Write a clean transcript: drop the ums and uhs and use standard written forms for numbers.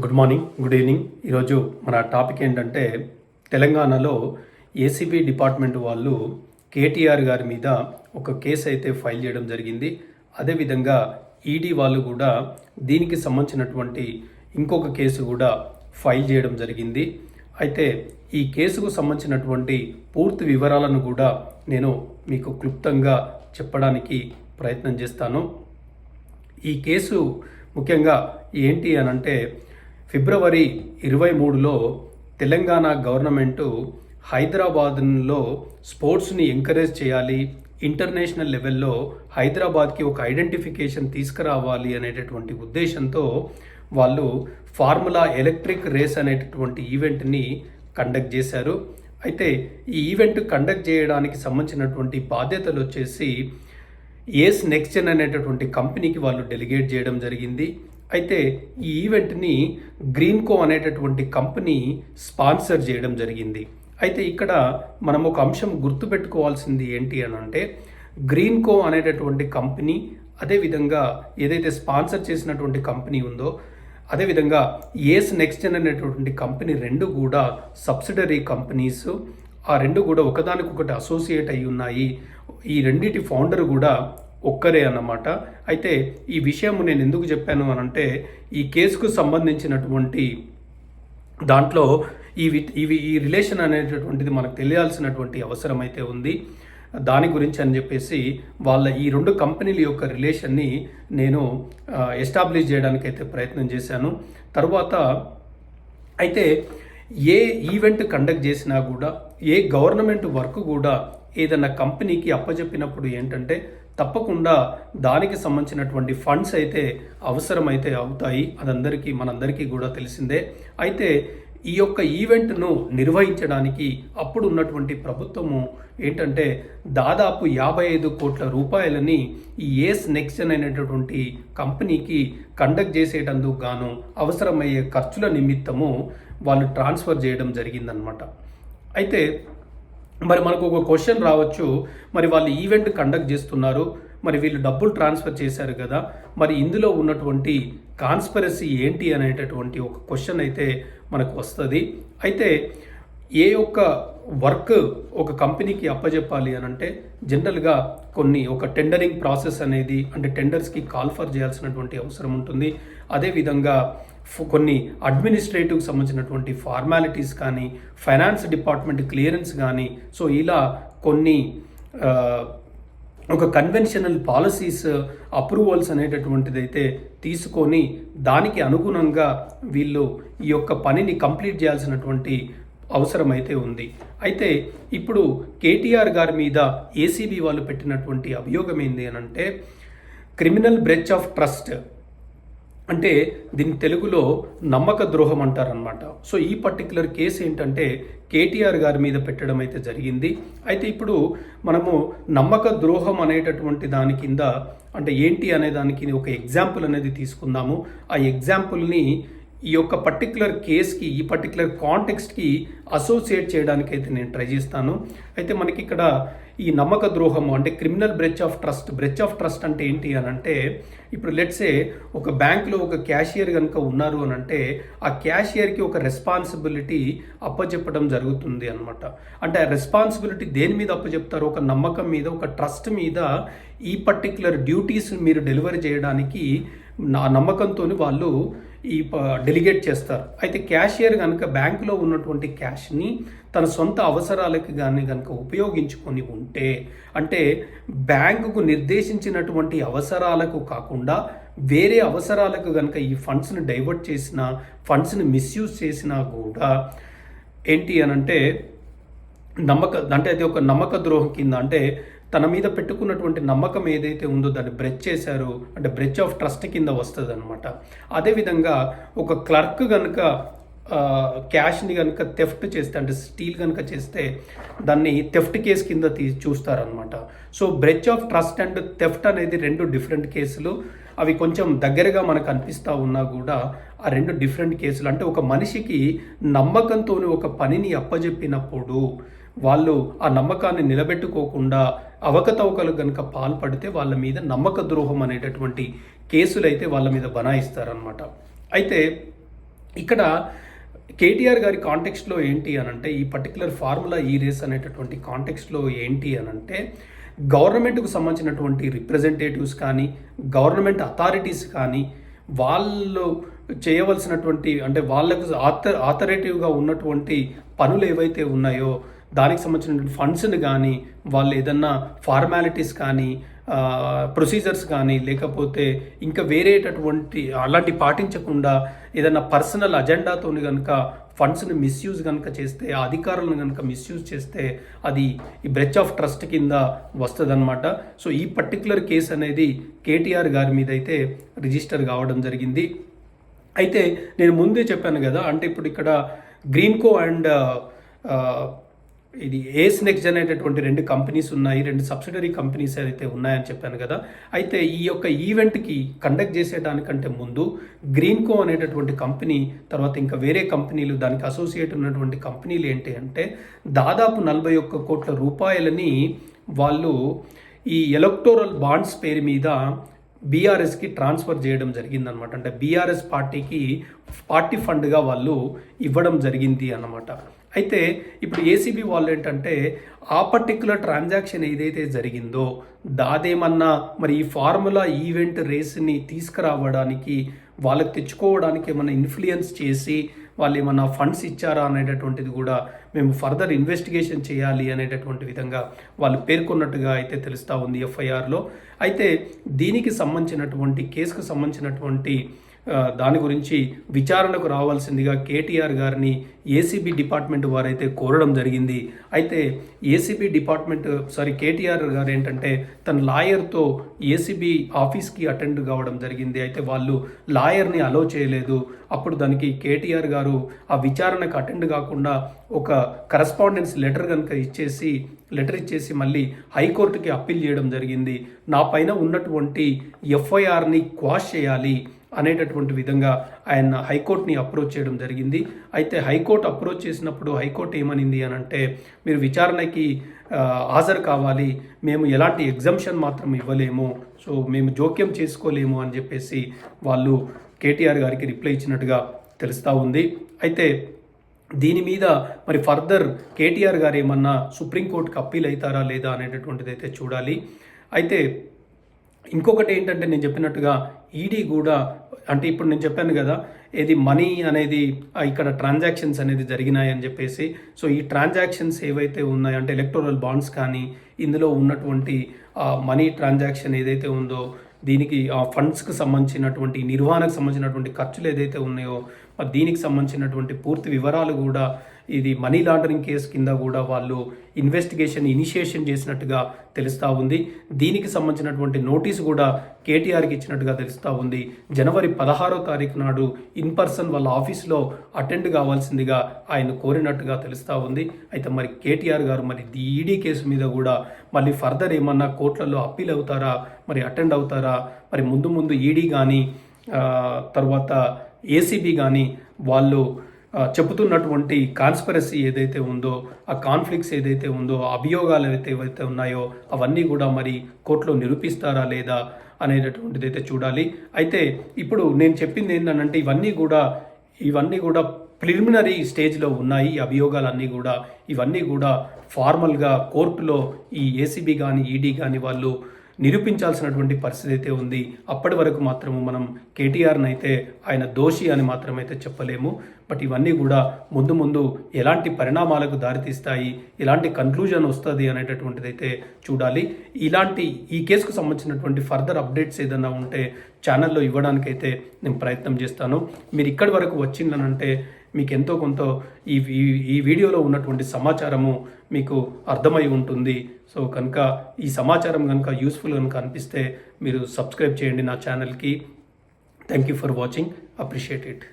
Good morning, good evening. ఈరోజు మన topic ఏంటంటే తెలంగాణలో ఏసీబీ డిపార్ట్మెంట్ వాళ్ళు కేటీఆర్ గారి మీద ఒక కేసు అయితే ఫైల్ చేయడం జరిగింది. అదేవిధంగా ఈడీ వాళ్ళు కూడా దీనికి సంబంధించినటువంటి ఇంకొక కేసు కూడా ఫైల్ చేయడం జరిగింది. అయితే ఈ కేసుకు సంబంధించినటువంటి పూర్తి వివరాలను కూడా నేను మీకు క్లుప్తంగా చెప్పడానికి ప్రయత్నం చేస్తాను. ఈ కేసు ముఖ్యంగా ఏంటి అనంటే ఫిబ్రవరి 23లో తెలంగాణ గవర్నమెంటు హైదరాబాద్లో స్పోర్ట్స్ని ఎంకరేజ్ చేయాలి, ఇంటర్నేషనల్ లెవెల్లో హైదరాబాద్కి ఒక ఐడెంటిఫికేషన్ తీసుకురావాలి అనేటటువంటి ఉద్దేశంతో వాళ్ళు ఫార్ములా ఎలక్ట్రిక్ రేస్ అనేటటువంటి ఈవెంట్ని కండక్ట్ చేశారు. అయితే ఈ ఈవెంట్ కండక్ట్ చేయడానికి సంబంధించినటువంటి బాధ్యతలు వచ్చేసి ఏస్ నెక్స్ట్ జెన్ అనేటటువంటి కంపెనీకి వాళ్ళు డెలిగేట్ చేయడం జరిగింది. అయితే ఈ ఈవెంట్ని గ్రీన్కో అనేటటువంటి కంపెనీ స్పాన్సర్ చేయడం జరిగింది. అయితే ఇక్కడ మనం ఒక అంశం గుర్తుపెట్టుకోవాల్సింది ఏంటి అని అంటే గ్రీన్కో అనేటటువంటి కంపెనీ, అదేవిధంగా ఏదైతే స్పాన్సర్ చేసినటువంటి కంపెనీ ఉందో అదేవిధంగా ఏస్ నెక్స్ట్ జెన్ అనేటటువంటి కంపెనీ రెండు కూడా సబ్సిడరీ కంపెనీస్. ఆ రెండు కూడా ఒకదానికొకటి అసోసియేట్ అయి ఉన్నాయి. ఈ రెండిటి ఫౌండర్ కూడా ఒక్కరే అన్నమాట. అయితే ఈ విషయం నేను ఎందుకు చెప్పాను అనంటే ఈ కేసుకు సంబంధించినటువంటి దాంట్లో ఈ రిలేషన్ అనేటటువంటిది మనకు తెలియాల్సినటువంటి అవసరం అయితే ఉంది. దాని గురించి అని చెప్పేసి వాళ్ళ ఈ రెండు కంపెనీల యొక్క రిలేషన్ని నేను ఎస్టాబ్లిష్ చేయడానికి అయితే ప్రయత్నం చేశాను. తర్వాత అయితే ఏ ఈవెంట్ కండక్ట్ చేసినా కూడా ఏ గవర్నమెంట్ వర్క్ కూడా ఏదైనా కంపెనీకి అప్పచెప్పినప్పుడు ఏంటంటే తప్పకుండా దానికి సంబంధించినటువంటి ఫండ్స్ అయితే అవసరమైతే అవుతాయి. మనందరికీ కూడా తెలిసిందే. అయితే ఈ యొక్క ఈవెంట్ను నిర్వహించడానికి అప్పుడు ఉన్నటువంటి ప్రభుత్వము ఏంటంటే దాదాపు 55 కోట్ల రూపాయలని ఈ ఏస్ నెక్స్ట్ జెన్ అనేటటువంటి కంపెనీకి కండక్ట్ చేసేటందుకు గాను అవసరమయ్యే ఖర్చుల నిమిత్తము వాళ్ళు ట్రాన్స్ఫర్ చేయడం జరిగిందనమాట. అయితే మరి మనకు ఒక క్వశ్చన్ రావచ్చు, మరి వాళ్ళు ఈవెంట్ కండక్ట్ చేస్తున్నారు, మరి వీళ్ళు డబ్బులు ట్రాన్స్ఫర్ చేశారు కదా, మరి ఇందులో ఉన్నటువంటి కాన్స్పిరసీ ఏంటి అనేటటువంటి ఒక క్వశ్చన్ అయితే మనకు వస్తుంది. అయితే ఏ ఒక్క వర్క్ ఒక కంపెనీకి అప్పచెప్పాలి అని అంటే జనరల్గా ఒక టెండరింగ్ ప్రాసెస్ అనేది అంటే టెండర్స్కి కాల్ఫర్ చేయాల్సినటువంటి అవసరం ఉంటుంది. అదేవిధంగా కొన్ని అడ్మినిస్ట్రేటివ్కి సంబంధించినటువంటి ఫార్మాలిటీస్ కానీ, ఫైనాన్స్ డిపార్ట్మెంట్ క్లియరెన్స్ కానీ, సో ఇలా కొన్ని ఒక కన్వెన్షనల్ పాలసీస్ అప్రూవల్స్ అనేటటువంటిది అయితే తీసుకొని దానికి అనుగుణంగా వీళ్ళు ఈ యొక్క పనిని కంప్లీట్ చేయాల్సినటువంటి అవసరం అయితే ఉంది. అయితే ఇప్పుడు కేటీఆర్ గారి మీద ఏసీబీ వాళ్ళు పెట్టినటువంటి అభియోగం ఏంది అని అంటే క్రిమినల్ బ్రెచ్ ఆఫ్ ట్రస్ట్, అంటే దీని తెలుగులో నమ్మక ద్రోహం అంటారనమాట. సో ఈ పర్టికులర్ కేసు ఏంటంటే కేటీఆర్ గారి మీద పెట్టడం అయితే జరిగింది. అయితే ఇప్పుడు మనము నమ్మక ద్రోహం అనేటటువంటి దాని కింద అంటే ఏంటి అనే దానికి ఒక ఎగ్జాంపుల్ అనేది తీసుకుందాము. ఆ ఎగ్జాంపుల్ని ఈ యొక్క పర్టికులర్ కేస్కి, ఈ పర్టికులర్ కాంటెక్స్ట్కి అసోసియేట్ చేయడానికి అయితే నేను ట్రై చేస్తాను. అయితే మనకి ఇక్కడ ఈ నమ్మక ద్రోహము అంటే క్రిమినల్ బ్రెచ్ ఆఫ్ ట్రస్ట్ అంటే ఏంటి అని అంటే ఇప్పుడు లెట్సే ఒక బ్యాంక్లో ఒక క్యాషియర్ కనుక ఉన్నారు అని అంటే ఆ క్యాషియర్కి ఒక రెస్పాన్సిబిలిటీ అప్పచెప్పడం జరుగుతుంది అనమాట. అంటే ఆ రెస్పాన్సిబిలిటీ దేని మీద అప్పచెప్తారు? ఒక నమ్మకం మీద, ఒక ట్రస్ట్ మీద ఈ పర్టికులర్ డ్యూటీస్ మీరు డెలివరీ చేయడానికి నా నమ్మకంతో వాళ్ళు డెలిగేట్ చేస్తారు. అయితే క్యాషియర్ కనుక బ్యాంకులో ఉన్నటువంటి క్యాష్ని తన సొంత అవసరాలకి కనుక ఉపయోగించుకొని ఉంటే, అంటే బ్యాంకుకు నిర్దేశించినటువంటి అవసరాలకు కాకుండా వేరే అవసరాలకు కనుక ఈ ఫండ్స్ని డైవర్ట్ చేసినా, ఫండ్స్ని మిస్యూజ్ చేసినా కూడా ఏంటి అనంటే అది ఒక నమ్మక ద్రోహం కింద, అంటే తన మీద పెట్టుకున్నటువంటి నమ్మకం ఏదైతే ఉందో దాన్ని బ్రెచ్ చేశారు అంటే బ్రెచ్ ఆఫ్ ట్రస్ట్ కింద వస్తుంది అనమాట. అదేవిధంగా ఒక క్లర్క్ కనుక క్యాష్ని కనుక థెఫ్ట్ చేస్తే అంటే స్టీల్ కనుక చేస్తే దాన్ని థెఫ్ట్ కేసు కింద చూస్తారనమాట. So breach of trust and theft అనేది రెండు డిఫరెంట్ కేసులు. అవి కొంచెం దగ్గరగా మనకు అనిపిస్తూ ఉన్నా కూడా ఆ రెండు డిఫరెంట్ కేసులు. అంటే ఒక మనిషికి నమ్మకంతో ఒక పనిని అప్పజెప్పినప్పుడు వాళ్ళు ఆ నమ్మకాన్ని నిలబెట్టుకోకుండా అవకతవకలు కనుక పాల్పడితే వాళ్ళ మీద నమ్మక ద్రోహం అనేటటువంటి కేసులు అయితే వాళ్ళ మీద బనాయిస్తారనమాట. అయితే ఇక్కడ కేటీఆర్ గారి కాంటెక్స్ట్లో ఏంటి అనంటే ఈ పర్టికులర్ ఫార్ములా ఈ రేస్ అనేటటువంటి కాంటెక్స్ట్లో ఏంటి అనంటే గవర్నమెంట్కు సంబంధించినటువంటి రిప్రజెంటేటివ్స్ కానీ గవర్నమెంట్ అథారిటీస్ కానీ వాళ్ళు చేయవలసినటువంటి అంటే వాళ్ళకు ఆథరేటివ్గా ఉన్నటువంటి పనులు ఏవైతే ఉన్నాయో దానికి సంబంధించినటువంటి ఫండ్స్ని కానీ వాళ్ళు ఏదన్నా ఫార్మాలిటీస్ కానీ ప్రొసీజర్స్ కానీ లేకపోతే ఇంకా వేరేటటువంటి అలాంటి పాటించకుండా ఏదైనా పర్సనల్ అజెండాతో కనుక ఫండ్స్ని మిస్యూజ్ కనుక చేస్తే ఆ అధికారులను కనుక మిస్యూజ్ చేస్తే అది ఈ బ్రెచ్ ఆఫ్ ట్రస్ట్ కింద వస్తుందన్నమాట. సో ఈ పర్టికులర్ కేసు అనేది కేటీఆర్ గారి మీద అయితే రిజిస్టర్ కావడం జరిగింది. అయితే నేను ముందే చెప్పాను కదా, అంటే ఇప్పుడు ఇక్కడ గ్రీన్కో అండ్ ఇది ఏస్ నెక్స్ట్ అనేటటువంటి 2 కంపెనీస్ ఉన్నాయి, 2 సబ్సిడరీ కంపెనీస్ అయితే ఉన్నాయని చెప్పాను కదా. అయితే ఈ యొక్క ఈవెంట్కి కండక్ట్ చేసేదానికంటే ముందు గ్రీన్కో అనేటటువంటి కంపెనీ తర్వాత ఇంకా వేరే కంపెనీలు దానికి అసోసియేట్ ఉన్నటువంటి కంపెనీలు ఏంటి అంటే దాదాపు 41 కోట్ల రూపాయలని వాళ్ళు ఈ ఎలక్టోరల్ బాండ్స్ పేరు మీద బీఆర్ఎస్కి ట్రాన్స్ఫర్ చేయడం జరిగిందనమాట. అంటే బీఆర్ఎస్ పార్టీకి పార్టీ ఫండ్గా వాళ్ళు ఇవ్వడం జరిగింది అన్నమాట. అయితే ఇప్పుడు ఏసీబీ వాళ్ళు ఏంటంటే ఆ పర్టిక్యులర్ ట్రాన్సాక్షన్ ఏదైతే జరిగిందో దాదేమన్నా మరి ఈ ఫార్ములా ఈవెంట్ రేస్ని తీసుకురావడానికి వాళ్ళకి తెచ్చుకోవడానికి ఏమన్నా ఇన్ఫ్లుయెన్స్ చేసి వాళ్ళు ఏమన్నా ఫండ్స్ ఇచ్చారా అనేటటువంటిది కూడా మేము ఫర్దర్ ఇన్వెస్టిగేషన్ చేయాలి అనేటటువంటి విధంగా వాళ్ళు పేర్కొన్నట్టుగా అయితే తెలుస్తూ ఉంది ఎఫ్ఐఆర్లో. అయితే దీనికి సంబంధించినటువంటి కేసుకు సంబంధించినటువంటి దాని గురించి విచారణకు రావాల్సిందిగా కేటీఆర్ గారిని ఏసీబీ డిపార్ట్మెంట్ వారైతే కోరడం జరిగింది. అయితే ఏసీబీ కేటీఆర్ గారు ఏంటంటే తన లాయర్తో ఏసీబీ ఆఫీస్కి అటెండ్ కావడం జరిగింది. అయితే వాళ్ళు లాయర్ని అలో చేయలేదు. అప్పుడు దానికి కేటీఆర్ గారు ఆ విచారణకు అటెండ్ కాకుండా ఒక కరస్పాండెన్స్ లెటర్ ఇచ్చేసి మళ్ళీ హైకోర్టుకి అప్పీల్ చేయడం జరిగింది. నా పైన ఉన్నటువంటి ఎఫ్ఐఆర్ని క్వాష్ చేయాలి అనేటటువంటి విధంగా ఆయన హైకోర్టుని అప్రోచ్ చేయడం జరిగింది. అయితే హైకోర్టు అప్రోచ్ చేసినప్పుడు హైకోర్టు ఏమనింది అని అంటే మీరు విచారణకి హాజరు కావాలి, మేము ఎలాంటి ఎగ్జంప్షన్ మాత్రం ఇవ్వలేము, సో మేము జోక్యం చేసుకోలేము అని చెప్పేసి వాళ్ళు కేటీఆర్ గారికి రిప్లై ఇచ్చినట్టుగా తెలుస్తూ ఉంది. అయితే దీని మీద మరి ఫర్దర్ కేటీఆర్ గారు ఏమన్నా సుప్రీంకోర్టుకి అప్పీల్ అవుతారా లేదా అనేటటువంటిది అయితే చూడాలి. అయితే ఇంకొకటి ఏంటంటే నేను చెప్పినట్టుగా ఈడీ కూడా అంటే ఇప్పుడు నేను చెప్పాను కదా ఏది మనీ అనేది ఇక్కడ ట్రాన్సాక్షన్స్ అనేది జరిగినాయని చెప్పేసి. సో ఈ ట్రాన్సాక్షన్స్ ఏవైతే ఉన్నాయో అంటే ఎలక్టోరల్ బాండ్స్ కానీ ఇందులో ఉన్నటువంటి మనీ ట్రాన్సాక్షన్ ఏదైతే ఉందో దీనికి ఆ ఫండ్స్కి సంబంధించినటువంటి నిర్వహణకు సంబంధించినటువంటి ఖర్చులు ఏదైతే ఉన్నాయో దీనికి సంబంధించినటువంటి పూర్తి వివరాలు కూడా ఇది మనీ లాండరింగ్ కేసు కింద కూడా వాళ్ళు ఇన్వెస్టిగేషన్ ఇనిషియేషన్ చేసినట్టుగా తెలుస్తూ ఉంది. దీనికి సంబంధించినటువంటి నోటీసు కూడా కేటీఆర్కి ఇచ్చినట్టుగా తెలుస్తూ ఉంది. జనవరి 16వ తారీఖు నాడు ఇన్ పర్సన్ వాళ్ళ ఆఫీస్లో అటెండ్ కావాల్సిందిగా ఆయన కోరినట్టుగా తెలుస్తూ ఉంది. అయితే మరి కేటీఆర్ గారు మరి ఈడీ కేసు మీద కూడా మళ్ళీ ఫర్దర్ ఏమన్నా కోర్టులలో అప్పీల్ అవుతారా, మరి అటెండ్ అవుతారా, మరి ముందు ఈడీ కానీ తర్వాత ఏసీబీ కానీ వాళ్ళు చెబుతున్నటువంటి కాన్స్పిరసీ ఏదైతే ఉందో ఆ కాన్ఫ్లిక్ట్స్ ఏదైతే ఉందో అభియోగాలు ఏవైతే ఉన్నాయో అవన్నీ కూడా మరి కోర్టులో నిరూపిస్తారా లేదా అనేటటువంటిది అయితే చూడాలి. అయితే ఇప్పుడు నేను చెప్పింది ఏంటంటే ఇవన్నీ కూడా ప్రిలిమినరీ స్టేజ్లో ఉన్నాయి. ఈ అభియోగాలన్నీ కూడా ఇవన్నీ కూడా ఫార్మల్గా కోర్టులో ఈ ఏసీబీ కానీ ఈడీ కానీ వాళ్ళు నిరూపించాల్సినటువంటి పరిస్థితి అయితే ఉంది. అప్పటి వరకు మాత్రము మనం కేటీఆర్ని అయితే ఆయన దోషి అని మాత్రమైతే చెప్పలేము. బట్ ఇవన్నీ కూడా ముందు ఎలాంటి పరిణామాలకు దారితీస్తాయి, ఎలాంటి కన్క్లూజన్ వస్తుంది అనేటటువంటిది అయితే చూడాలి. ఈ కేసుకు సంబంధించినటువంటి ఫర్దర్ అప్డేట్స్ ఏదైనా ఉంటే ఛానల్లో ఇవ్వడానికైతే నేను ప్రయత్నం చేస్తాను. మీరు ఇక్కడి వరకు వచ్చిందనంటే మీకు ఎంతో కొంత ఈ వీడియోలో ఉన్నటువంటి సమాచారము మీకు అర్థమై ఉంటుంది. సో కనుక ఈ సమాచారం కనుక యూస్ఫుల్ కనుక అనిపిస్తే మీరు సబ్స్క్రైబ్ చేయండి నా ఛానల్కి. Thank you for watching, appreciate it.